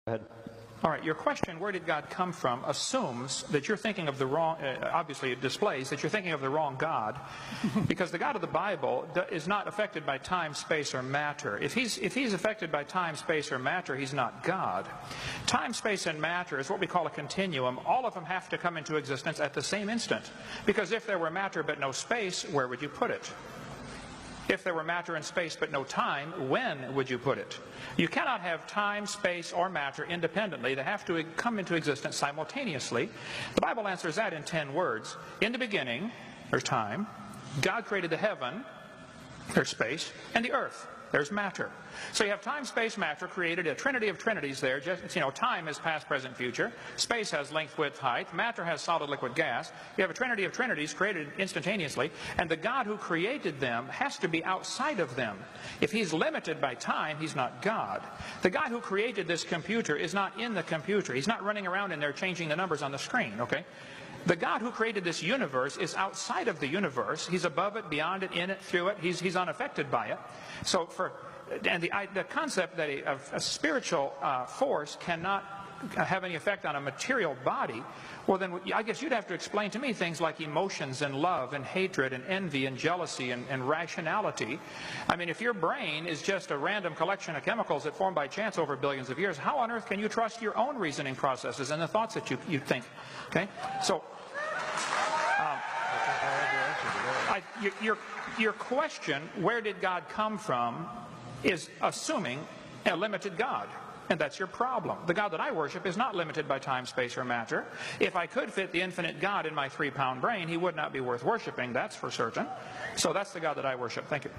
Go ahead. All right, your question, where did God come from, assumes that you're thinking of the wrong, obviously it displays that you're thinking of the wrong God, because the God of the Bible is not affected by time, space, or matter. If he's affected by time, space, or matter, he's not God. Time, space, and matter is what we call a continuum. All of them have to come into existence at the same instant, because if there were matter but no space, where would you put it? If there were matter and space but no time, when would you put it? You cannot have time, space, or matter independently. They have to come into existence simultaneously. The Bible answers that in 10 words. In the beginning, there's time. God created the heaven, there's space, and the earth, there's matter. So you have time, space, matter, created a trinity of trinities there. Just, time is past, present, future. Space has length, width, height. Matter has solid, liquid, gas. You have a trinity of trinities created instantaneously. And the God who created them has to be outside of them. If he's limited by time, he's not God. The God who created this computer is not in the computer. He's not running around in there changing the numbers on the screen, okay? The God who created this universe is outside of the universe. He's above it, beyond it, in it, through it. He's unaffected by it. So the concept that a spiritual force cannot have any effect on a material body, well then I guess you'd have to explain to me things like emotions and love and hatred and envy and jealousy and rationality. I mean, if your brain is just a random collection of chemicals that formed by chance over billions of years, how on earth can you trust your own reasoning processes and the thoughts that you think? Okay, so your question, where did God come from, is assuming a limited God. And that's your problem. The God that I worship is not limited by time, space, or matter. If I could fit the infinite God in my 3-pound brain, he would not be worth worshiping, that's for certain. So that's the God that I worship. Thank you.